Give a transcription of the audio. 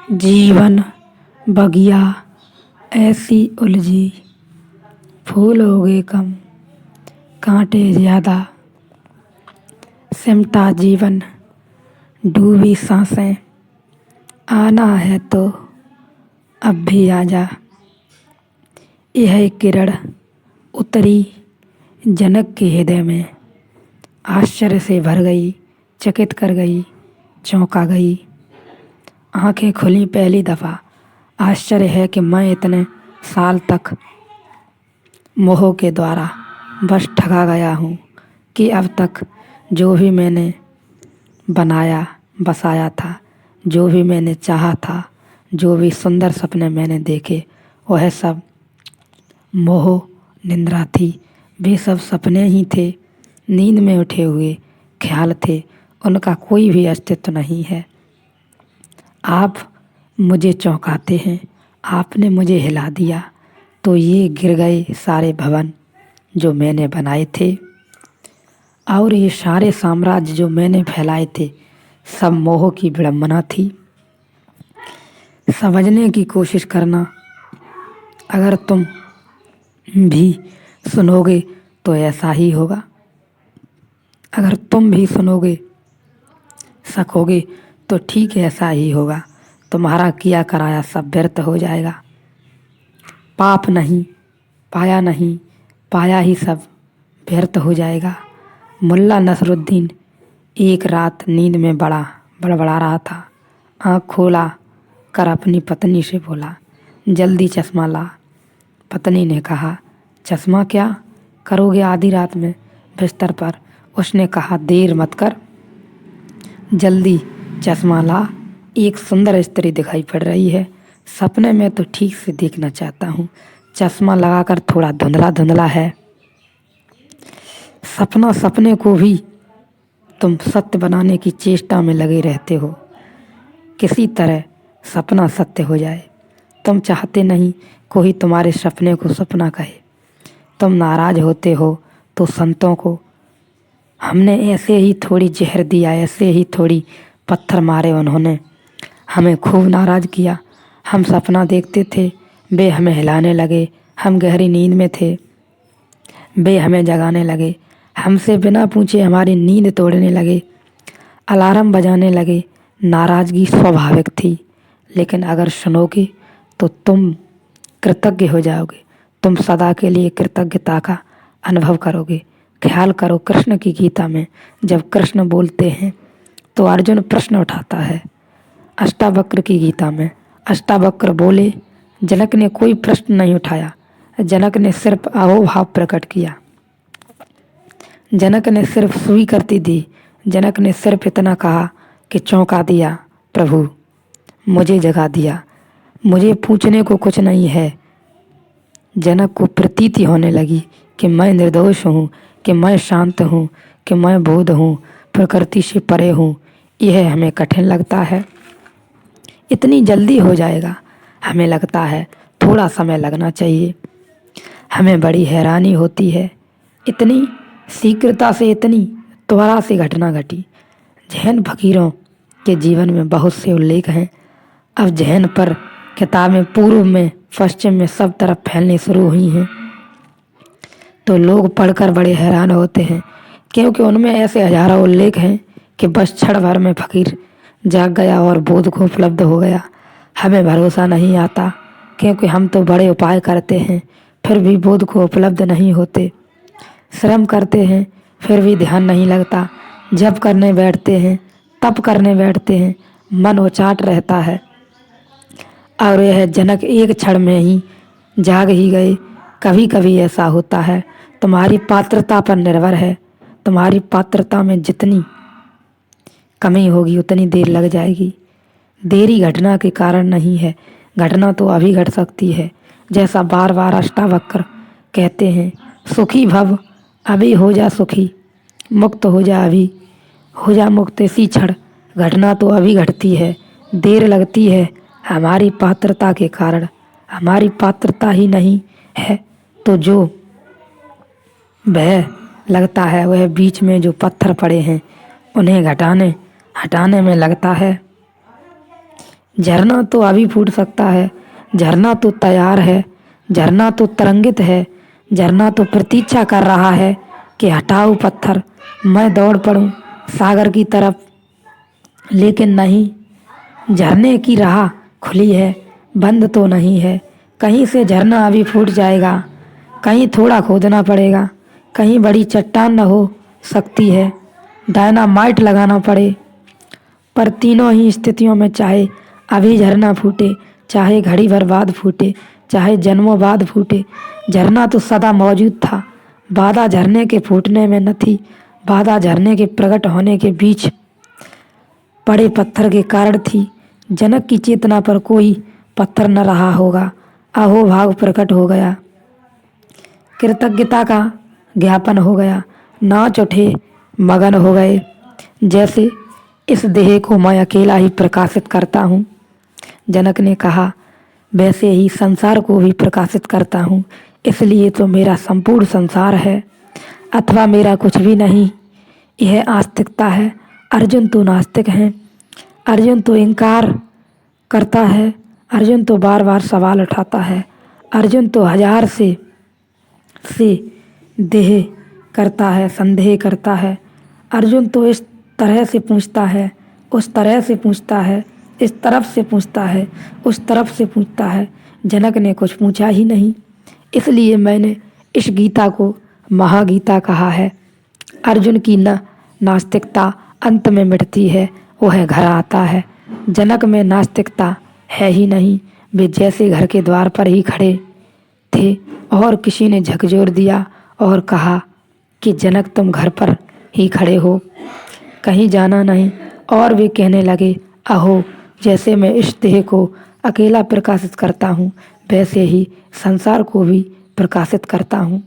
जीवन बगिया ऐसी उलझी, फूल हो गए कम, कांटे ज़्यादा। सिमटा जीवन, डूबी सांसें, आना है तो अब भी आजा। यह किरण उतरी जनक के हृदय में, आश्चर्य से भर गई, चकित कर गई, चौंका गई। आंखें खुली पहली दफ़ा। आश्चर्य है कि मैं इतने साल तक मोह के द्वारा बस ठगा गया हूँ कि अब तक जो भी मैंने बनाया बसाया था, जो भी मैंने चाहा था, जो भी सुंदर सपने मैंने देखे, वह सब मोह निंद्रा थी। वे सब सपने ही थे, नींद में उठे हुए ख्याल थे, उनका कोई भी अस्तित्व नहीं है। आप मुझे चौंकाते हैं, आपने मुझे हिला दिया तो ये गिर गए सारे भवन जो मैंने बनाए थे, और ये सारे साम्राज्य जो मैंने फैलाए थे, सब मोह की विडंबना थी। समझने की कोशिश करना, अगर तुम भी सुनोगे तो ऐसा ही होगा। अगर तुम भी सुनोगे सकोगे तो ठीक ऐसा ही होगा। तुम्हारा किया कराया सब व्यर्थ हो जाएगा। पाप नहीं पाया, नहीं पाया ही सब व्यर्थ हो जाएगा। मुल्ला नसरुद्दीन एक रात नींद में बड़बड़ा रहा था। आँख खोला कर अपनी पत्नी से बोला, जल्दी चश्मा ला। पत्नी ने कहा, चश्मा क्या करोगे आधी रात में बिस्तर पर? उसने कहा, देर मत कर, जल्दी चश्मा ला। एक सुंदर स्त्री दिखाई पड़ रही है, सपने में तो ठीक से देखना चाहता हूँ, चश्मा लगाकर थोड़ा धुंधला धुंधला है। सपने को भी तुम सत्य बनाने की चेष्टा में लगे रहते हो। किसी तरह सपना सत्य हो जाए। तुम चाहते नहीं कोई तुम्हारे सपने को सपना कहे। तुम नाराज होते हो तो संतों को हमने ऐसे ही थोड़ी जहर दिया, ऐसे ही थोड़ी पत्थर मारे, उन्होंने हमें खूब नाराज़ किया। हम सपना देखते थे, वे हमें हिलाने लगे। हम गहरी नींद में थे, वे हमें जगाने लगे। हमसे बिना पूछे हमारी नींद तोड़ने लगे, अलार्म बजाने लगे। नाराज़गी स्वाभाविक थी, लेकिन अगर सुनोगे तो तुम कृतज्ञ हो जाओगे। तुम सदा के लिए कृतज्ञता का अनुभव करोगे। ख्याल करो, कृष्ण की गीता में जब कृष्ण बोलते हैं तो अर्जुन प्रश्न उठाता है। अष्टावक्र की गीता में अष्टावक्र बोले, जनक ने कोई प्रश्न नहीं उठाया, जनक ने सिर्फ अहोभाव प्रकट किया, जनक ने सिर्फ स्वीकृति दी, जनक ने सिर्फ इतना कहा कि चौंका दिया, प्रभु मुझे जगा दिया, मुझे पूछने को कुछ नहीं है। जनक को प्रतीति होने लगी कि मैं निर्दोष हूँ, कि मैं शांत हूँ, कि मैं बोध हूँ, प्रकृति से परे हूँ। यह हमें कठिन लगता है, इतनी जल्दी हो जाएगा, हमें लगता है थोड़ा समय लगना चाहिए। हमें बड़ी हैरानी होती है, इतनी शीघ्रता से, इतनी त्वरा से घटना घटी। जैन फकीरों के जीवन में बहुत से उल्लेख हैं। अब जैन पर किताबें पूर्व में पश्चिम में सब तरफ फैलनी शुरू हुई हैं, तो लोग पढ़कर बड़े हैरान होते हैं, क्योंकि उनमें ऐसे हजारों उल्लेख हैं कि बस क्षण भर में फकीर जाग गया और बोध को उपलब्ध हो गया। हमें भरोसा नहीं आता, क्योंकि हम तो बड़े उपाय करते हैं फिर भी बोध को उपलब्ध नहीं होते। श्रम करते हैं फिर भी ध्यान नहीं लगता। जप करने बैठते हैं, तप करने बैठते हैं, मन उचाट रहता है। और यह जनक एक क्षण में ही जाग ही गए। कभी कभी ऐसा होता है, तुम्हारी पात्रता पर निर्भर है। तुम्हारी पात्रता में जितनी कमी होगी उतनी देर लग जाएगी। देरी घटना के कारण नहीं है, घटना तो अभी घट सकती है। जैसा बार बार अष्टावक्र कहते हैं, सुखी भव अभी हो जा सुखी, मुक्त हो जा अभी हो जा मुक्त। इसी क्षण घटना तो अभी घटती है, देर लगती है हमारी पात्रता के कारण। हमारी पात्रता ही नहीं है तो जो वह लगता है, वह बीच में जो पत्थर पड़े हैं उन्हें हटाने में लगता है। झरना तो अभी फूट सकता है, झरना तो तैयार है, झरना तो तरंगित है, झरना तो प्रतीक्षा कर रहा है कि हटाओ पत्थर, मैं दौड़ पड़ूं सागर की तरफ। लेकिन नहीं, झरने की राह खुली है, बंद तो नहीं है। कहीं से झरना अभी फूट जाएगा, कहीं थोड़ा खोदना पड़ेगा, कहीं बड़ी चट्टान न हो सकती है, डायनामाइट लगाना पड़े। पर तीनों ही स्थितियों में चाहे अभी झरना फूटे, चाहे घड़ी भर बाद फूटे, चाहे जन्मों बाद फूटे, झरना तो सदा मौजूद था। बाधा झरने के फूटने में न थी, बाधा झरने के प्रकट होने के बीच पड़े पत्थर के कारण थी। जनक की चेतना पर कोई पत्थर न रहा होगा। अहोभाव प्रकट हो गया, कृतज्ञता का ज्ञापन हो गया, नाच उठे, मगन हो गए। जैसे इस देह को मैं अकेला ही प्रकाशित करता हूँ, जनक ने कहा, वैसे ही संसार को भी प्रकाशित करता हूँ। इसलिए तो मेरा संपूर्ण संसार है, अथवा मेरा कुछ भी नहीं। यह आस्तिकता है। अर्जुन तो नास्तिक हैं, अर्जुन तो इनकार करता है, अर्जुन तो बार बार सवाल उठाता है, अर्जुन तो हजार से देह करता है, संदेह करता है। अर्जुन तो इस तरह से पूछता है, उस तरह से पूछता है, इस तरफ से पूछता है, उस तरफ से पूछता है। जनक ने कुछ पूछा ही नहीं। इसलिए मैंने इस गीता को महागीता कहा है। अर्जुन की नास्तिकता अंत में मिटती है, वह घर आता है। जनक में नास्तिकता है ही नहीं। वे जैसे घर के द्वार पर ही खड़े थे और किसी ने झकझोर दिया और कहा कि जनक तुम घर पर ही खड़े हो, कहीं जाना नहीं। और वे कहने लगे, अहो, जैसे मैं इस देह को अकेला प्रकाशित करता हूँ, वैसे ही संसार को भी प्रकाशित करता हूँ।